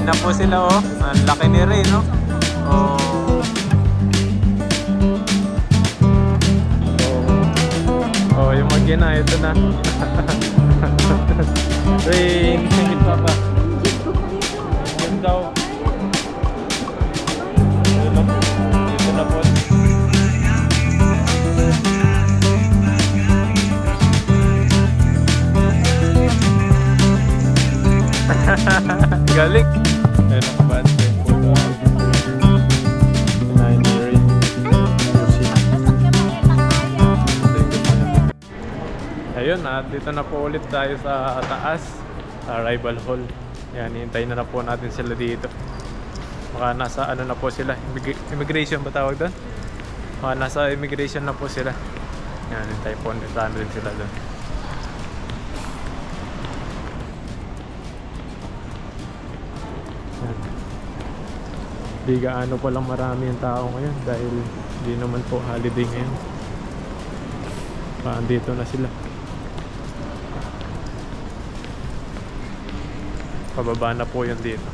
Yan na po sila, oh. Ang laki ni Ray, no? Oh. Oh, yung mag-ina, ito na. Ray, hingit pa pa. Yan daw. Dito na po. Galing. Ayun ang kabaan sa yung photo. Kinain ni Ray. Ayun, at dito na po ulit tayo sa taas, sa arrival hall. Yan, hintayin na po natin sila dito. Baka nasa ano na po sila, immigration ba tawag doon? Baka nasa immigration na po sila. Yan, hintayin po natin sila doon. Di gaano pa lang marami yung tao ngayon dahil di naman po holiday ngayon. Andito na sila. Pababa na po yun dito.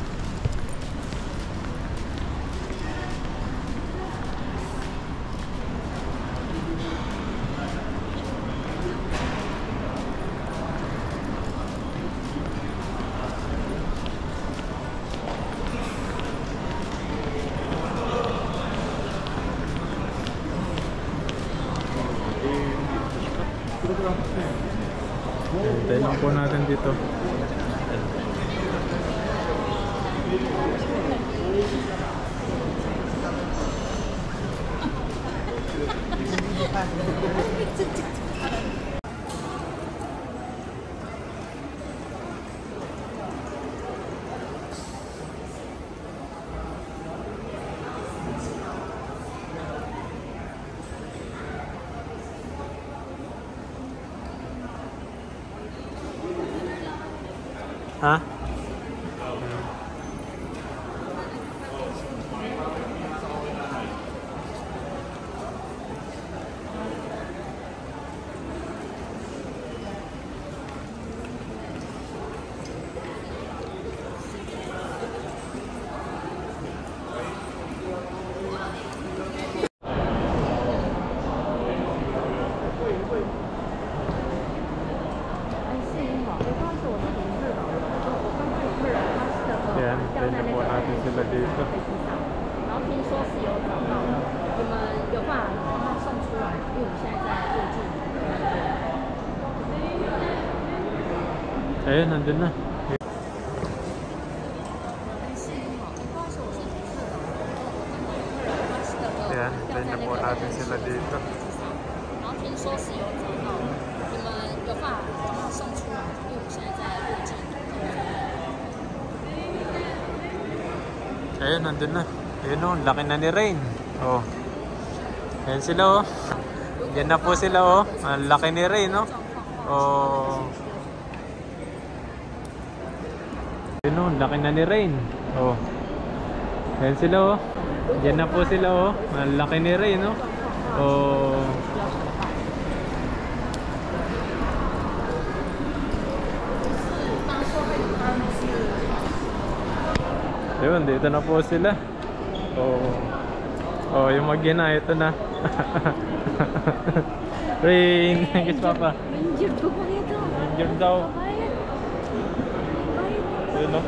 Hintayin lang po natin dito. Ha? Yan, tayo na po natin sila dito. Ayun, nandun na. Yan, tayo na po natin sila dito. Ayun, nandun na. Ayun o, laki na ni Rain. Oh. Ayan sila, oh. Yan na po sila, oh. Ang laki ni Rain, oh. Oh. Ayun o, laki na ni Rain. Oh. Ayan sila, oh. Yan na po sila, oh. Ang laki ni Rain, oh. Oh. Ayun, dito na po sila. Oh. Oh, yung mag-ina, ito na. Rain, kiss papa. Injured ko po nito. Injured daw. Ayun, no?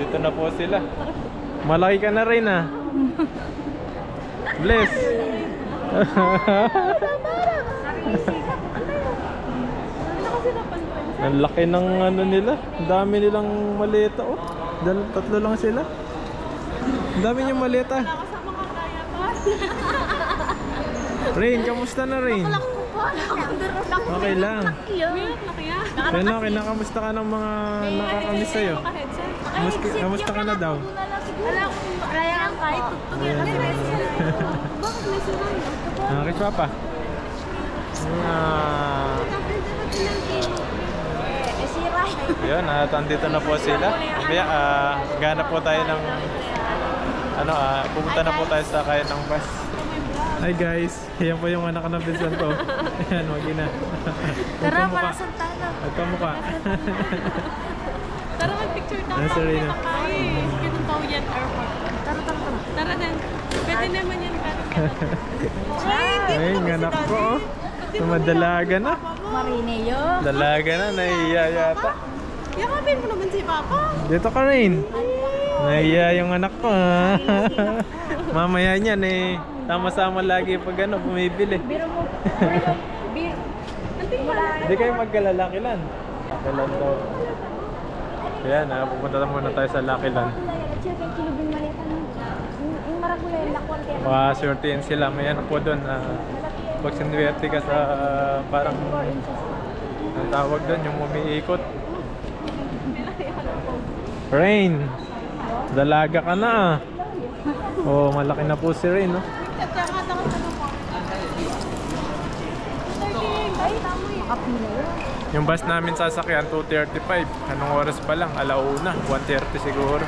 Dito na po sila. Malaki ka na rin, ah. Bless. Ang laki ng ano nila. Ang dami nilang maleta, oh. Tatlo lang sila. Ang dami niyang maleta. Rain, kamusta na Rain? Okay lang. Pero kinakamusta ka ng mga nakakamiss sa'yo? Kamusta ka na daw? Kaya lang kahit tutugin kasi may bakit may sila? Kiss papa. Yun, at andito na po sila. Kaya gana po tayo ng ano, pupunta na po tayo sa kaya ng bus. Hi guys, yan po yung anak ng pinsan ko. Ayan, mag-ina. Tara, para Santana. At kamukha. Tara, mag-picture tayo. Nasa rin na. Taoyuan Airport. Tara. Tara din. Pwede naman yan Ay, ng anak ko. Madalaga na. Marineo. Dalaga na, nahiya yata. Yakapin mo naman si Papa. Dito ka rin. Nahiya yung anak ko. Mamaya niyan eh. Tama-sama lagi pag ano, bumibili. Biro mo. Bir. Hindi kayo magkalalaki lan. Lakilan daw. Kaya na, pupunta muna tayo sa Lakilan. Baka surtihin sila. May ano po doon. Pag sinuwerte ka sa parang ang tawag doon, yung umiikot. Rain! Dalaga ka na. Oh, malaki na po si Rain, no? Yung bus namin sasakyan 2:35. Anong oras pa lang? Alauna, 1:30 siguro.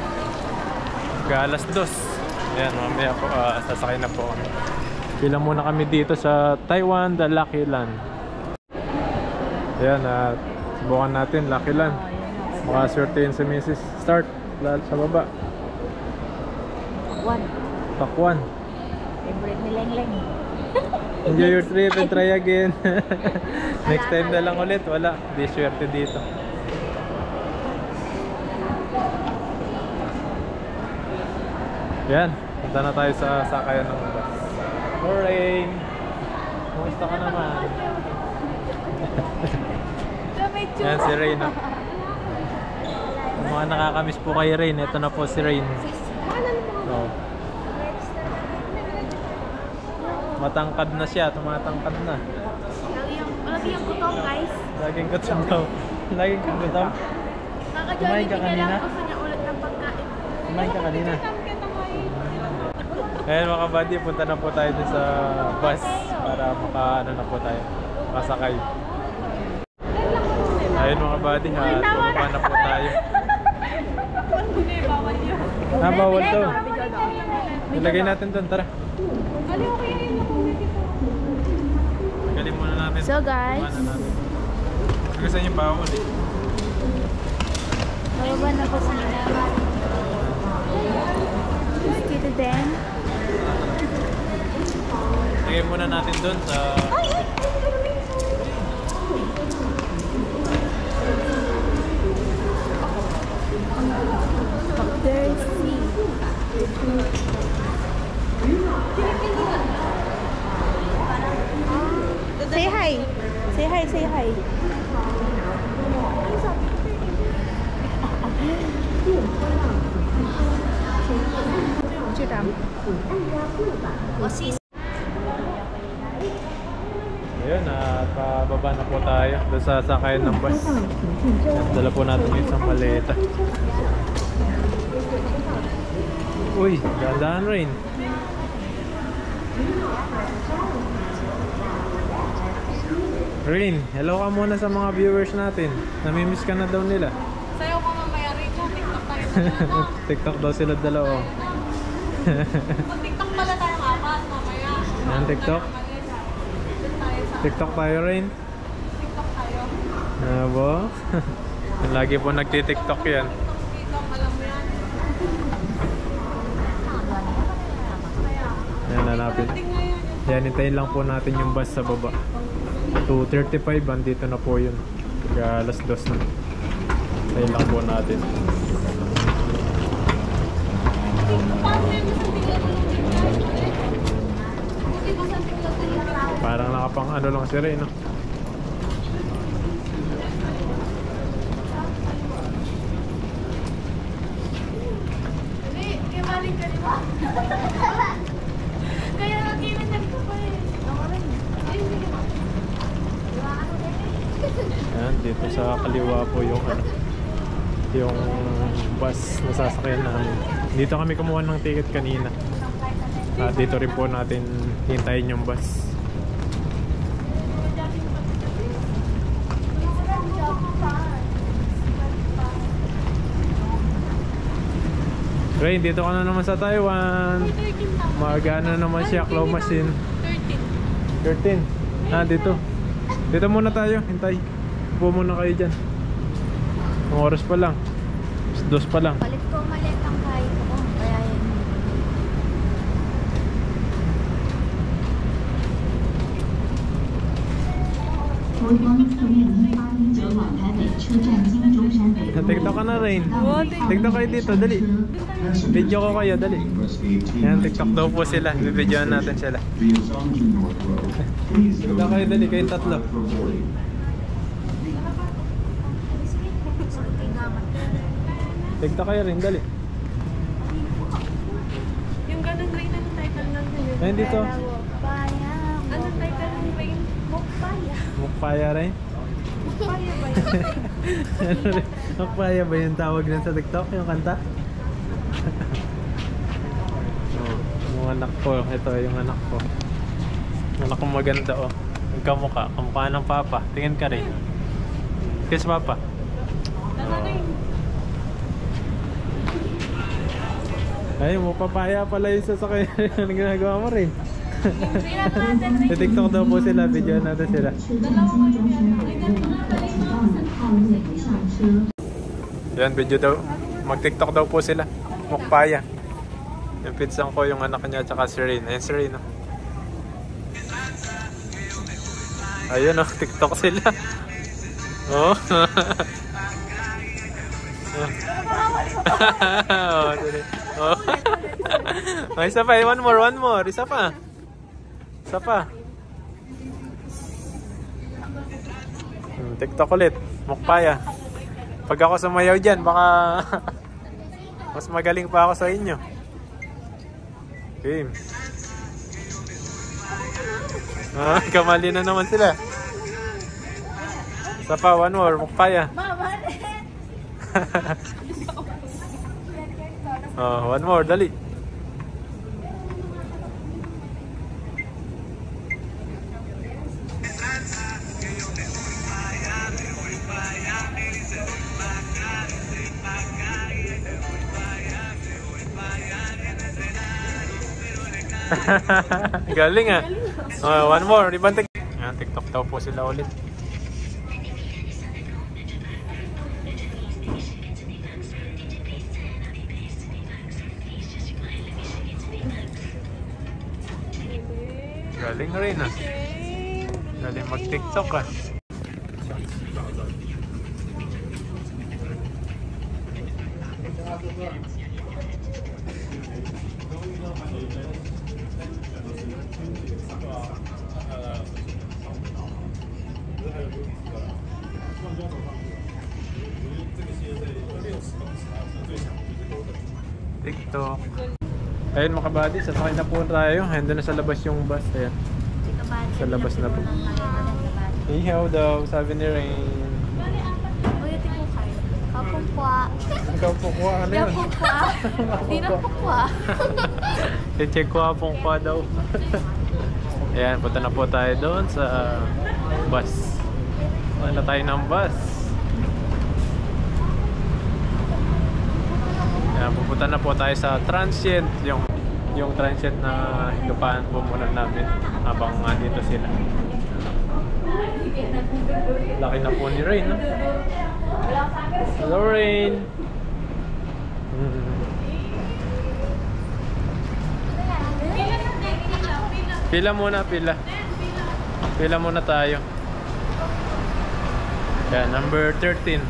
Alas 2. Ayan, mamaya po sasakay na po kami. Pila muna kami dito sa Taiwan, the Lucky Land. Ayan, subukan natin, Lucky Land. Makaswertein si Mrs. Start sa baba. Takwan. Favorite ni Leng. Enjoy your trip and try again. Next time na lang ulit. Wala, di swerte dito. Yan, punta na tayo sa sakayan ng bus. Rain! Kumusta ka naman? Yan si Rain, no? Kung mga nakakamiss po kay Rain, ito na po si Rain. Oh. Matangkad na siya, tumatangkad na. Lagi yung gutom, guys. Laging gutom daw. Laging kang gutom. Kumain ka kanina? Gusto niya ulit ng pagkain. Kumain ka kanina? Ayan mga buddy, punta na po tayo dun sa bus para ano na po tayo, makasakay. Ayun mga buddy, bumaba na po tayo. Bawal to. Ilagay natin dun, tara. Galing muna natin. So guys, Saan yung bawal eh? bababa na po sila. Dito din. Lagay muna natin dun sa... Thirsty. Say hi. Say hi, say hi. Ayun, pababa na po tayo doon sa sakayan ng bus. Dala po natin yung isang maleta. Uy, dahan-dahan Rain. Rain, hello ka muna sa mga viewers natin. Namimiss ka na daw nila. Sayo ko mamaya rin ko. TikTok tayo. TikTok daw sila dalawa. Mag-TikTok pala tayo apat mamaya. Yan, TikTok? TikTok tayo Rain. TikTok tayo. Abo? Lagi po nagti-TikTok yan. TikTok, alam mo yan. Yan, hanapin. Yan, hintayin lang po natin yung bus sa baba. 2:35, andito na po yun. Alas 2 na. Hintayin lang po natin. Parang nakapang ano lang si Ray, no? Kaya maling ka, di ba? Kaya nag-iinag ko pa eh. Ako rin. Ayan, dito sa kaliwa po yung ano, yung bus na sasakyan namin. Dito kami kumuha ng ticket kanina. Dito rin po natin hintayin yung bus. Rain, dito ka na naman sa Taiwan. Magana naman siya, claw machine. 13. Dito. Dito muna tayo, hintay. Upo muna kayo dyan. Ang oras pa lang. 2 pa lang. Palit ko malit ang kahit ko. TikTok ka na rin. TikTok kayo dito, dali. Video ko kayo, dali. Yan, TikTok daw po sila. Bibidyoan natin sila. TikTok kayo, dali. Kayo tatlo. TikTok kayo rin, dali. Yung ganun rain ang title ng video. Ayun dito. Mukpaya. Anong title ng rain? Mukpaya. Mukpaya rin. Mukpaya ba yun? Mukpaya ba yung tawag din sa TikTok? Yung kanta? Yung anak ko. Ito yung anak ko. Anak ko maganda oh. Yung kamukha. Kamukha ng papa. Tingin ka rin. Kiss papa. Ay, mo papaya pala yung sasakay na ginagawa mo rin. TikTok daw po sila, video natin sila. Yan, video daw. Mag-TikTok daw po sila. Mukpaya. Yung pinsang ko, yung anak niya, tsaka si Rain. Ayun si Rain, oh. Ayun, oh. TikTok sila. Oh. Oh, sorry. Oh. Oh, isa pa. One more. Isa pa. TikTok ulit. Mukpaya. Pag ako sumayaw dyan, baka mas magaling pa ako sa inyo. Game. Kamali na naman sila. Isa pa, one more. Mukpaya. Oh, one more, dali. Galing ah. Oh, one more, ibang TikTok daw po sila ulit. Galing rin ah. Galing mag-TikTok ah. TikTok. Ayun mga kabady, sasakay na po tayo. Handa na sa labas yung bus. Ayan. Sa labas na po. Ihaw daw, sabi ni Rain. Uy, ito po kayo. Kapupwa. Ikaw po kuha, ano yun? Kapupwa. Di na pupwa. I-check ko pong kuha daw. Ayan, punta na po tayo doon sa bus. Wala tayo ng bus. Ayan, pupunta na po tayo sa transient. Yung transient na higapaan po muna namin habang dito sila. Laki na po ni Rain, no? Hello, Rain! Pila muna, pila. Pila muna tayo. Yan, number 13.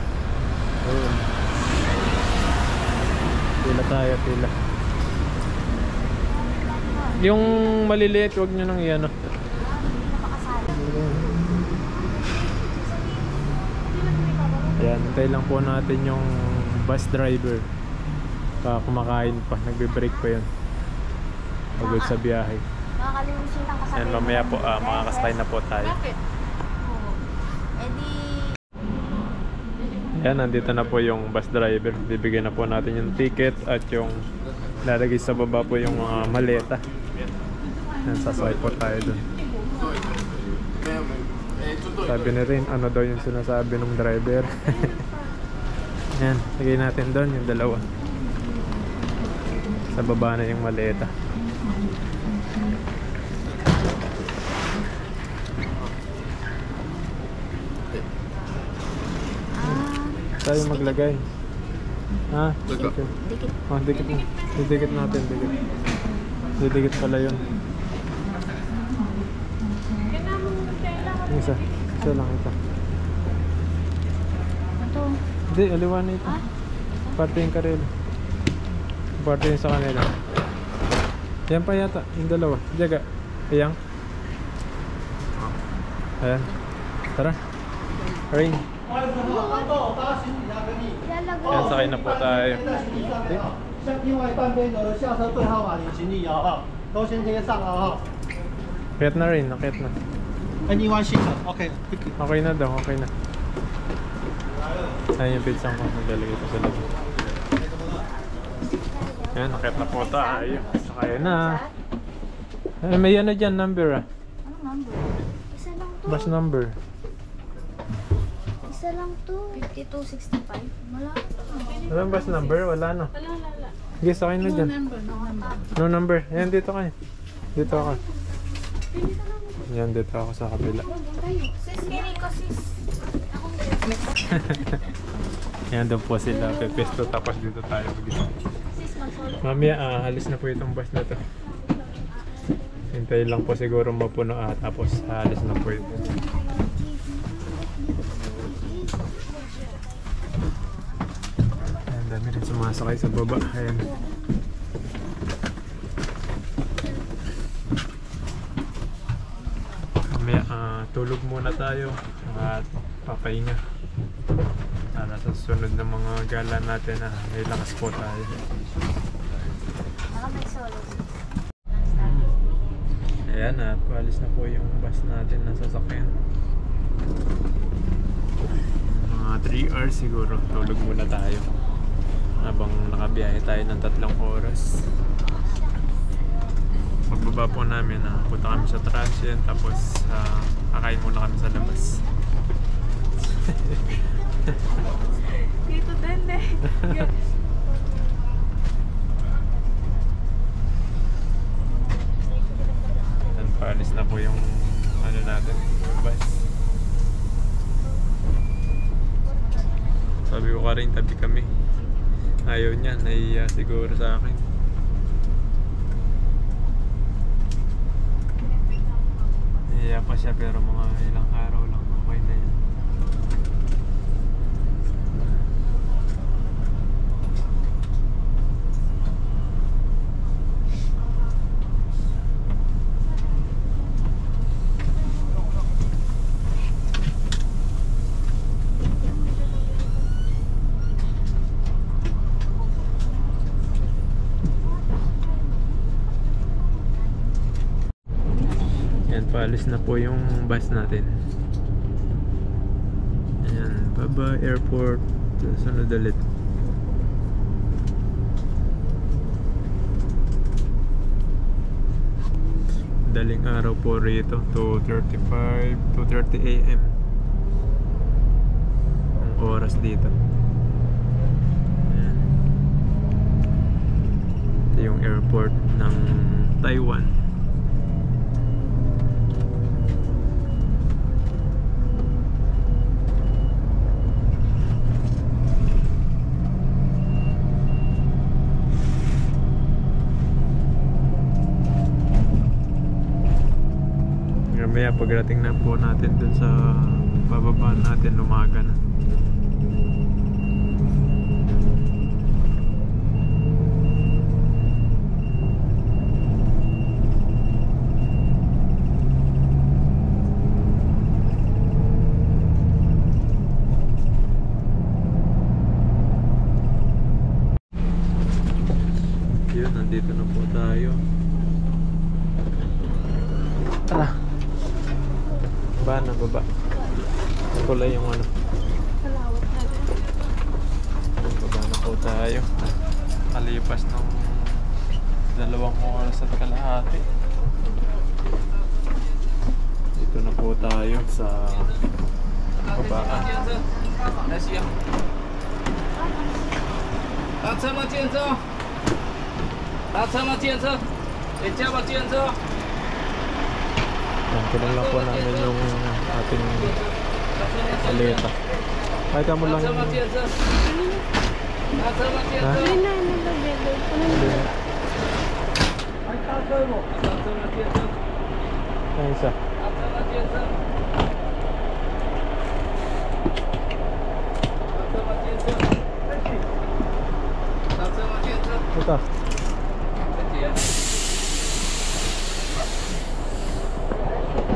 Pila tayo, pila. Yung maliliit, huwag nyo nang iyan. Yan, hintay lang po natin yung bus driver. Kumakain pa, nagbe-break pa yun. Pagod sa biyahe. Makakalimutin lang kasama. Yan, mamaya po, makakasakay na po tayo. Yan, nandito na po yung bus driver. Bibigyan na po natin yung ticket at yung lalagay sa baba po yung mga maleta. Yan, sasakay po tayo dun. Sabi ni Rain, ano daw yung sinasabi ng driver. Yan, lagay natin doon yung dalawa. Sa baba na yung maleta. Tayo maglagay. Ha? Okay. Oh, dikit mo. Didikit natin, dikit. Didikit pala yun. Yung isa. Isa lang ito. Ito. Hindi, aliwa na ito. Ah? Parte yung karela. Parte yung sa kanila. Yan pa yata, yung dalawa. Diyaga. Ayan. Ayan. Tara. Rain. Ayan, sakay na po tayo. 像另外半边的下车对号码领行李好不好？都先贴上啊哈。 Kayat na rin, nakayat na. Anyone seat? Okay. Okay na daw, okay na. Ayan yung pizza ko, naglalagay ko sa loob. Ayan, nakayat na po tayo. Sakay na. May ano dyan, number ah. Anong number? Isa lang to. Bus number. Isa lang to. 5265. Wala na. Walang bus number? Wala no. Wala. Sige, sakay na dyan. No number. Ayan, dito kayo. Dito ako. Ayan, dito ako sa kabila. Sis, kini ko sis. Ayan, doon po sila. Pepesto, tapos dito tayo mag-isa. Sis, mag-solo. Mamaya, halis na po itong bus na to. Hintayin lang po siguro mapuno tapos halis na po ito. Ayan, dami rin sumasakay sa baba. Ayan. Mamaya, tulog muna tayo at papahinga. Para sa susunod na mga gala natin may lakas po tayo. Baka may solo. Ayan na, paalis na po yung bus natin na sasakyan. Mga 3 hours siguro, tulog muna tayo. Habang nakabiyahe tayo ng 3 oras. Pagbaba po namin, punta kami sa transient, tapos kakain muna kami sa labas. Dito din eh. Paalis na po yung ano natin, yung bus. Sabi ko ka rin, tabi kami. Ayaw niya, nahiya siguro sa akin. Nahiya pa siya pero mga ilang araw lang okay na yan. Paalis na po yung bus natin. Ayan, Baba Airport. Sunod ulit. Daling araw po rito, 2:35, 2:30 AM ang oras dito. Ayan. Ito yung airport ng Taiwan. Mamaya pagdating na po natin dun sa bababa natin, umaga na. Yun, nandito na po tayo. Tara. Baba. Kulay yung ano. Salawat natin. Baba na po tayo. Kalipas ng 2 oras at kalahati. Dito na po tayo sa babaan. 搭车吗？计程车？搭车吗？计程车？你叫吗？计程车？ Kulang lang po namin yung ating aleta. Kahit mo lang yung... Ha? Hindi na nalabelo. Ang isa. Ito.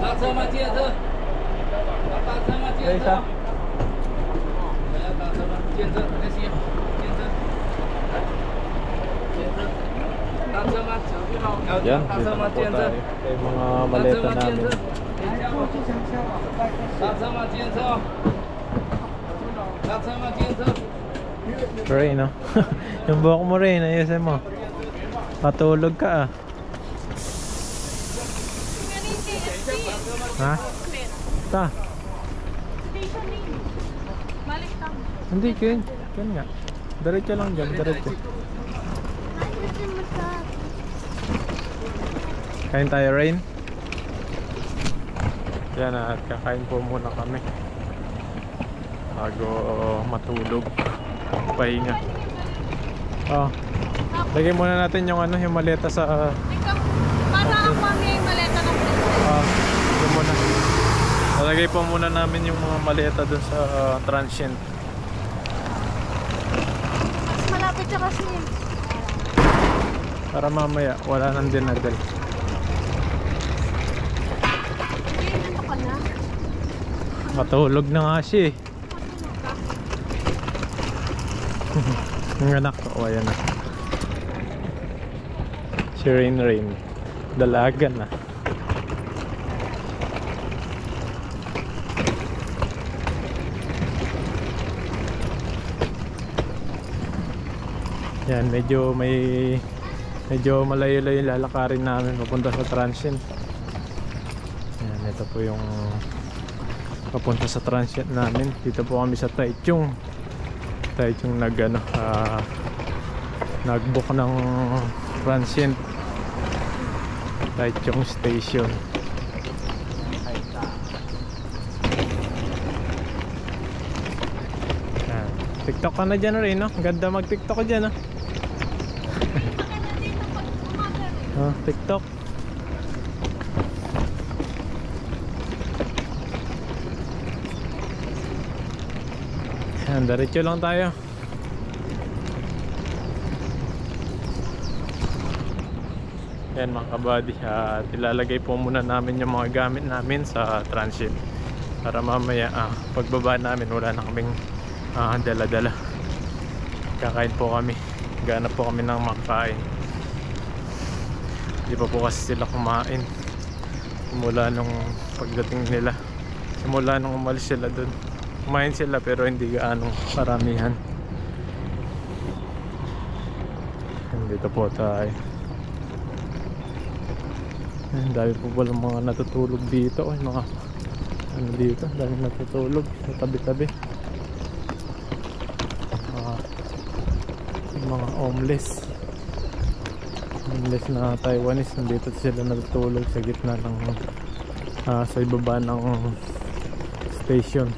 搭车吗？计程车？搭车吗？计程车？我要搭车吗？计程车，那些，计程车，计程车，搭车吗？Yan, 搭 dito 车吗？ na 计 po 程车 tayo. Kaya mga 搭车 maleta 吗？计程 namin. 车？搭车吗？计程车？搭车吗？计程车？ Ray, no? Yung buhok mo, Ray, ayusin mo. Patulog ka ah. Ha? Ta? Stationing. Balik kang. Hindi, Ken. Ken nga. Diretso lang dyan, diretso. Kain tayo, Rain. Yan at kakain po muna kami bago matulog, pahinga. Oh, lagay muna natin yung ano, yung maleta sa Para ako may maleta ng yun muna. Lalagay po muna namin yung mga maleta dun sa transient. Mas malapit siya kasi. Para mamaya wala nang dinadal. Ito ka na. Matulog na nga siya eh. Ang anak ko, ayan na. Si Rain Rain. Dalaga na. Yan, medyo malayo-layo lalakarin namin papunta sa transient. Yan, ito po yung papunta sa transient namin. Dito po kami sa Taichung nag-book ng transient Taichung Station. Yan. TikTok ka na dyan rin, no? Ganda mag-TikTok ka dyan, no? TikTok. Yan, diretso lang tayo. Yan mga kabady, ilalagay po muna namin yung mga gamit namin sa transient para mamaya pagbaba namin wala na kaming dala-dala. Kakain po kami, ganap po kami ng makain. Hindi pa po kasi sila kumain simula nung pagdating nila, simula nung umalis sila dun. Kumain sila pero hindi gaano karamihan. Dito po tayo. Ang dami po pala mga natutulog dito. Ay, mga ano dito, dami natutulog sa tabi-tabi. Mga homeless na Taiwanese, nandito sila natutulog sa gitna ng sa ibaba ng station.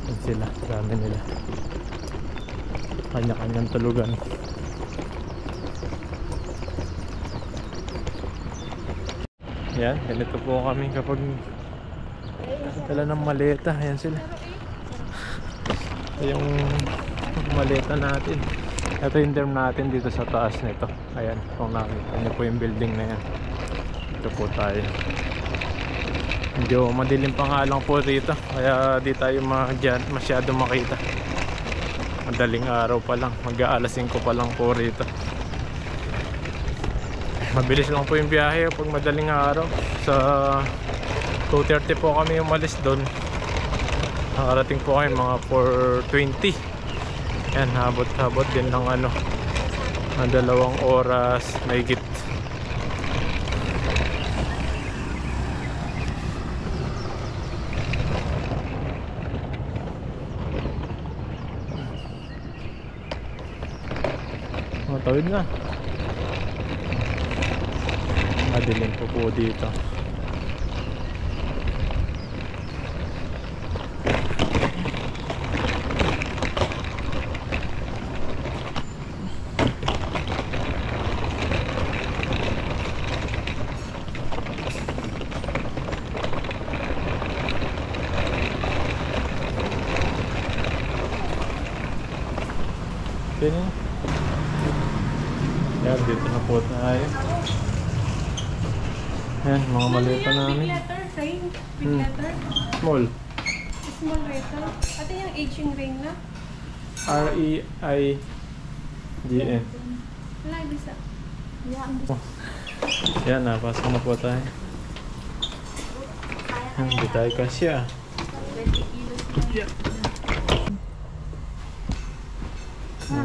Yan sila, dami nila, kanya-kanyang tulugan. Yan, ganito po kami kapag dala ng maleta. Ayan sila. Ito yung maleta natin. Ito yung term natin dito sa taas nito. Ayan, kung nakita nyo po yung building na yan. Ito po tayo. Medyo madilim pa nga lang po rito, kaya di tayo masyado makita. Madaling araw pa lang, mag-aalas 5 pa lang po rito. Mabilis lang po yung biyahe pag madaling araw. Sa 2:30 po kami umalis doon. Nakarating po kami mga 4:20. Yan, habot-habot din ng ng 2 oras mahigit. Tawid na. Madilim po dito. Ganyan. Yan, dito na po tayo. Yan, mga maleta Big namin. letter, rain. Big letter. Small. Small letter. Ate yung H yung rain na. R-E-I-G-N. Wala, bisa. Yan, napasok na po tayo. Hindi tayo kasya.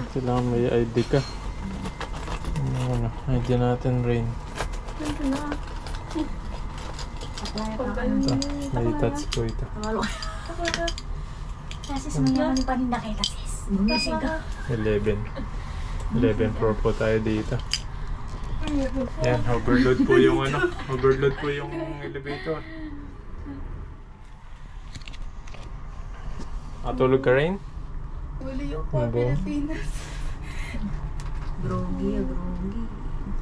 Kailangan may ID ka. Ano, ID natin, Rain. Ito na. Ito, may touch ko ito. Sis, mayaman pa rin na kita, sis. Bumising ka. 11 floor po tayo dito. Yan, overload po yung ano. Overload po yung elevator. Tulog ka, Rain? Uli yung Ano ba? Pilipinas. Groggy.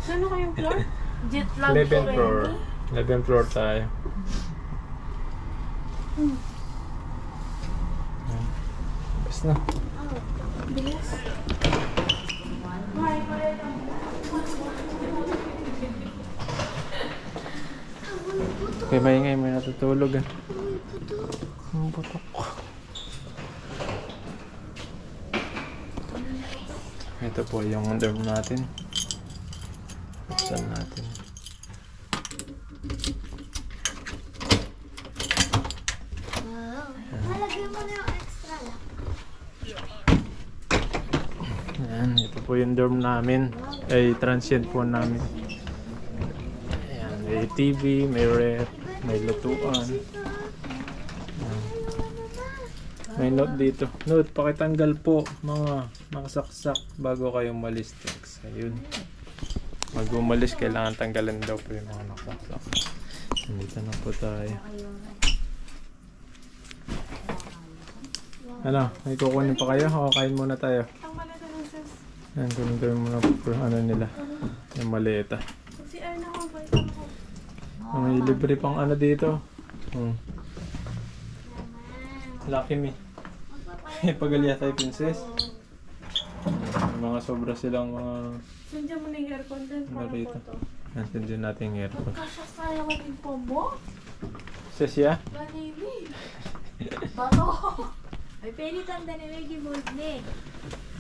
Ano kayong floor? Jet lag 11th floor. 11th floor tayo. Yan. Bas na. Bilis. Okay, maingay. May natutulog ah. Ang putok. Ito po yung dorm natin. Buksan natin. Malagyan mo na yung extra lang. Ayan, ito po yung dorm namin. Ay, transient po namin. Ayan, may TV, may ref, may lutuan. Ayan. May note dito. Note, pakitanggal po mga nakasaksak bago kayo umalis. Text. Ayun. Pag umalis, kailangan tanggalin daw po yung mga nakasaksak. Nandito na po tayo. Ano, may kukunin pa kayo? O kain muna tayo? Ang maleta ng sis. Yan, kunin muna po ano nila. Yung maleta. Si Erna ko ba? Ito ko. May libre pang ano dito. Lucky me. Pagalya tayo, princess. May mga sobra silang mga Nandiyan mo na yung aircon din para narito. photo. Nandiyan din natin yung aircon. Kasasaya ka din po mo. Sesya? Banili. Bato. Ay, pwede tanda ni Maggie Mold ni.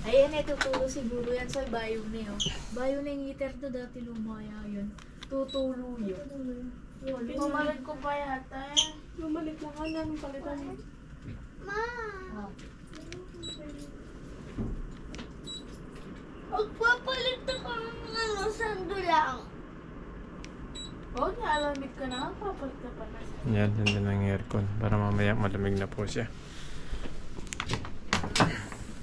Ayan, tutulo siguro yan. So, bayo na yun. Bayo na yung heater to dati lumaya yun. Tutulo yun. Pumalit ko pa yata eh. Bumalik na ka na nung palitan mo. Magpapalit ako ng sando lang. Huwag na, alamig ka na. Papalit ka pa na. Yan, din ang aircon. Para mamaya malamig na po siya.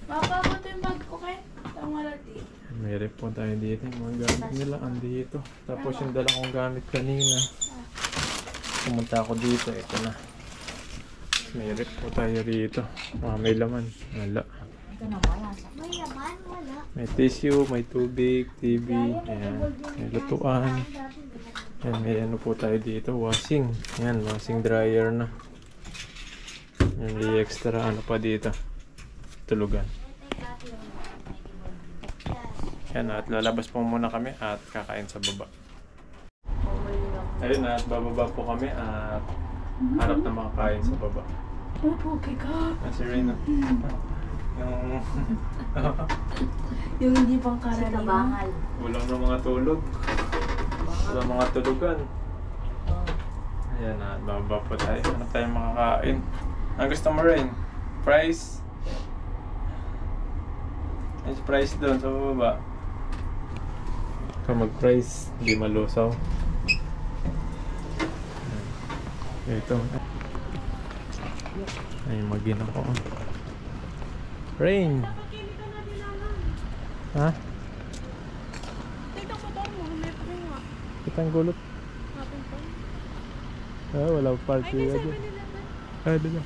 Mapapot yung bag ko kay? Tama lati. May rep po tayo dito. Yung mga gamit nila andito. Tapos yung dala kong gamit kanina. Pumunta ako dito. Ito na. May rep po tayo rito. May laman. Wala. Ito na wala. May laman, wala. May tissue, may tubig, TV. Ayan. May lutuan. Ayan, may ano po tayo dito. Washing. Ayan, washing dryer na. Ayan, may extra ano pa dito. Tulugan. Ayan, at lalabas po muna kami at kakain sa baba. Ayun, at bababa po kami at harap na makakain sa baba. Oh, pogi ka. Si Reyna. Yung hindi pang karaniwan. Kulang ng mga tulog. Kulang mga tulugan. Ayan, at bababa po tayo. Ano tayong makakain? Ang gusto mo rin? Fries? May fries doon sa baba. Kung mag-fries, hindi malusaw. Ito. Ay, magin ako. Rain! Ha? Ito ko ba mo? May pa nga. Kitang gulot. Hapon pa. Ah, wala park Ay, may area dyan. 7-Eleven. Ah, dito.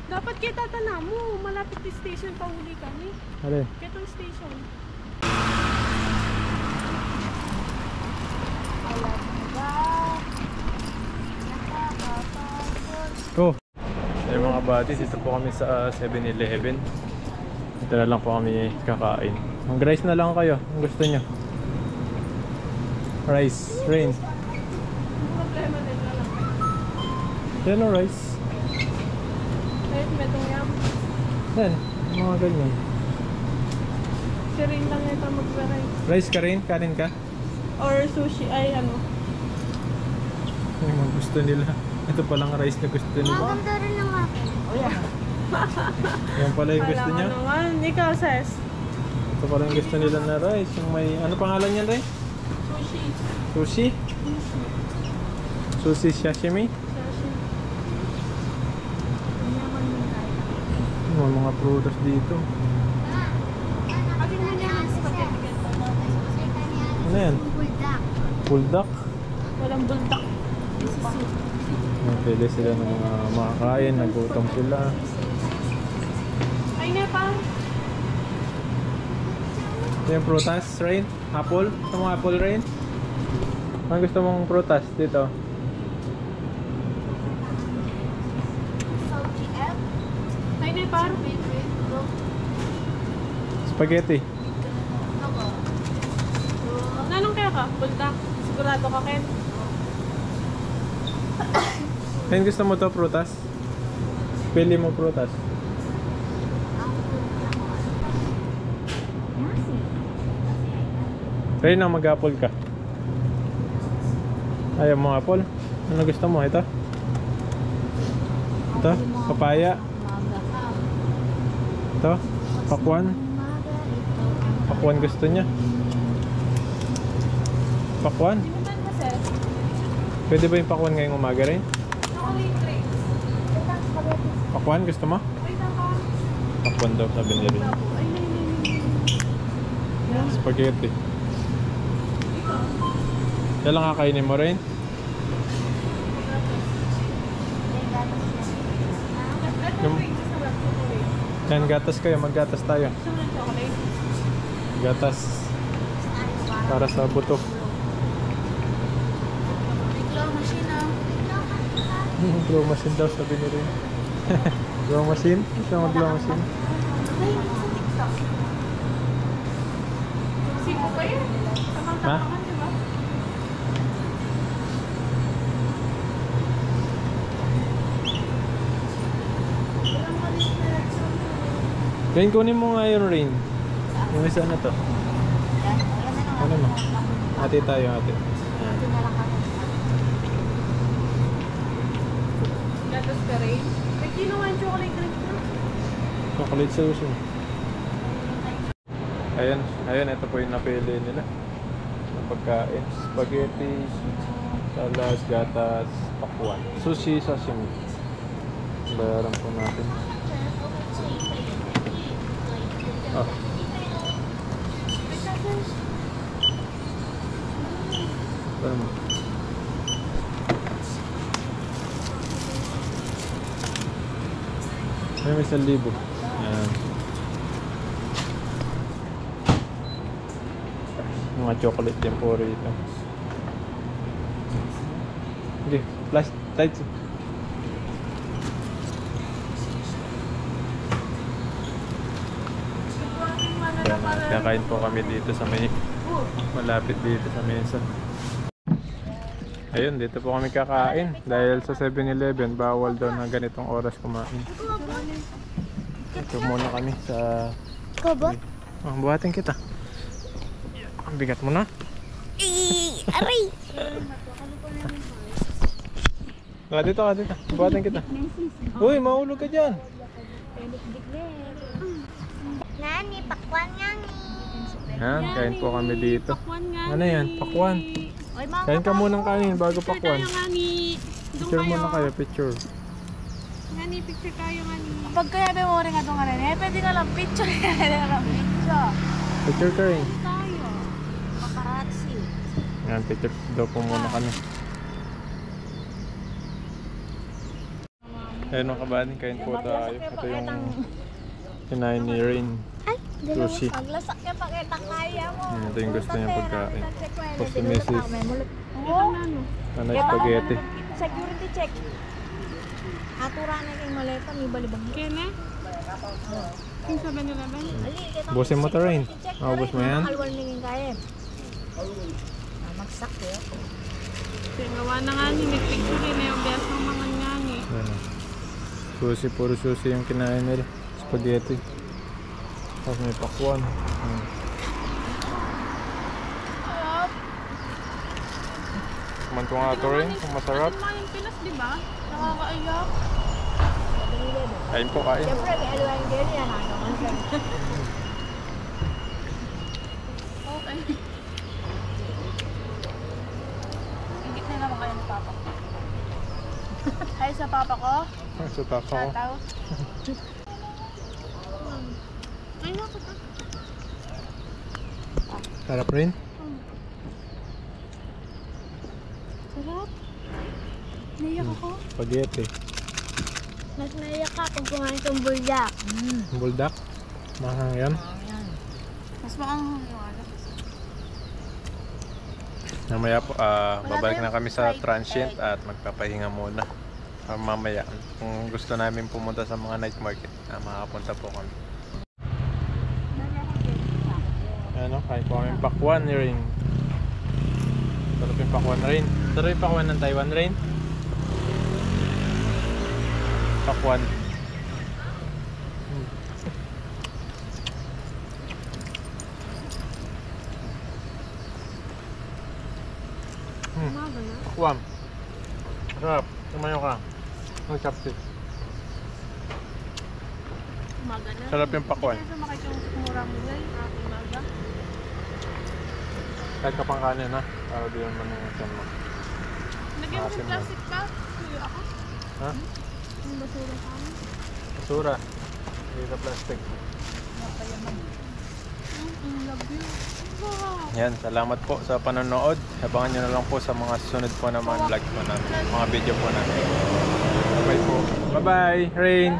Dapat kita tana mo. Malapit yung station pa huli kami. Alin? Ketong station. Go! Ay mga buddies, dito po kami sa 7-Eleven. Ito na lang po kami kakain. Mag-rice na lang kayo. Ang gusto nyo. Rice. Rain. Problema din na lang. Yan o rice. Kahit may tungyam. Yan. Mga ganyan. Si Rin lang ito mag-rice. Rice ka rin? Kanin ka? Or sushi, ay ano. Yung mga gusto nila. Ito palang rice na gusto nila. Maganda rin ang akin. Yan pala yung gusto Alam niya. mo naman, ikaw, Ses. Ito pala yung gusto nila na rice. Yung may, ano pangalan niyan, Ray? Sushi. Sushi? Sushi sashimi? Sushi. May mga prutas dito. Akin na niya ang spaghetti. Ano yan? Buldak. Buldak? Walang buldak. Pwede sila ng mga makakain. Nagutom sila. Ay, na pa. Ito yung prutas, Rain? Apple? Gusto mong apple, Rain? Ano gusto mong prutas dito? Salty egg. Ay, na pa. Spaghetti. Nanong kaya ka? Buldak. Sigurado ka, Ken? Rain, gusto mo to prutas? Pili mo prutas. Rain, mag-apple ka. Ayaw mo apple? Ano gusto mo? Ito? Ito? Papaya? Ito? Pakwan? Pakwan gusto niya. Pakwan? Hindi mo ba na, Ses? Pwede ba yung pakwan ngayong umaga rin? Chocolate drink. Pakwan gusto mo? Wait lang ka. Pakwan daw sabi niya rin. Ay, nay. Spaghetti. Kailan kakainin mo rin? Yung, yan, gatas kayo. Maggatas tayo. Gatas. Para sa buto. Claw machine ah. Glow machine daw sabi ni rin. Glow machine? Gusto mo glow machine? Sino pa yun? Ha? Tamang-tamangan, di ba? Rain, kunin mo nga yung Rain. Yung isa na to. Ano mo? Ate tayo, ate. Gatas ka rin. May kinuha yung chocolate drink na. Chocolate sauce. Ayan, ayan, ito po yung napili nila. Ng pagkain. Spaghetti, salad, gatas, pakwan. Sushi, sashimi. Bayaran po natin. Oh. Ano mo? Ay, may 1,000. Ayan. Mga chocolate din po rito. Okay, flash lights. Ayan, kakain po kami dito sa may malapit dito sa mesa. Ayun, dito po kami kakain dahil sa 7-Eleven bawal daw na ganitong oras kumain. Ito muna kami sa... Kabot? Oh, buhatin kita. Ang bigat mo na. Aray! Dito ka, dito. Buhatin kita. Uy, mahulog ka dyan. Nani, pakwan nga ni. Yan, kain po kami dito. Ano yan? Pakwan. Kain ka munang kanin bago pakwan. Picture muna kayo, picture. Ngani, picture tayo ngani. Kapag kaya may mo rin nga itong kanin, pwede ka lang picture. Pwede ka lang picture. Picture ka rin. Tayo. Paparazzi. Yan, picture daw po muna kami. Ayun mga kabading, kain po tayo. Ito yung kinain ni Rain. Ay, Sushi. paglasak niya pakita kaya mo. Ito yung gusto niya pagkain. Tapos si Mrs. Oh. Ano, spaghetti. Security check. Atura na kayong maleta, may balibang. Kene? Yung 7-Eleven. Busin mo to rin. Maubos mo yan? Magsakit. Gawa na nga ni nagpicture na yung bias ng mga ngani. Ano? Susi, puro susi yung kinain nila. Spaghetti. Tapos may pakwan. Sarap. Kumanto nga ito rin, kung masarap. Ano yung Pinas, di ba? Nakakaiyak. Kain po, kain. Siyempre, may aluwain kayo yan. Okay. Higit na naman kayo ng papa ko. Hi sa papa ko. Sa tako ko. Tataw. Ay, naku. Sarap rin. Sarap. Naiyak ako. Spaghetti. Mas naiyak ka kung kumain kang buldak. Buldak. Mahang yan. Mas maanghang yung ano. Mamaya po, babalik na kami sa transient at magpapahinga muna. Mamaya, kung gusto namin pumunta sa mga night market, makapunta po kami. Ano, kain po kami pakwan rin. Sarap yung pakwan rin. Sarap yung pakwan ng Taiwan rin. Pakwan. Umaga na. Pakwan. Sarap. Tumayo ka. Ang chopstick. Umaga na. Sarap yung pakwan. Hindi kayo sumakit yung murang mulay. Umaga. Kahit ka pang kanin ha. Para di naman yung tiyan mo. Lagyan mo Asim ng plastic pa. Tuyo ako. Ha? Yung basura sa amin. Basura. Hindi na plastic. Love you. Wow. Yan, salamat po sa panonood. Abangan nyo na lang po sa mga susunod po na mga vlog po namin, mga video po namin. Bye po. Bye-bye, Rain!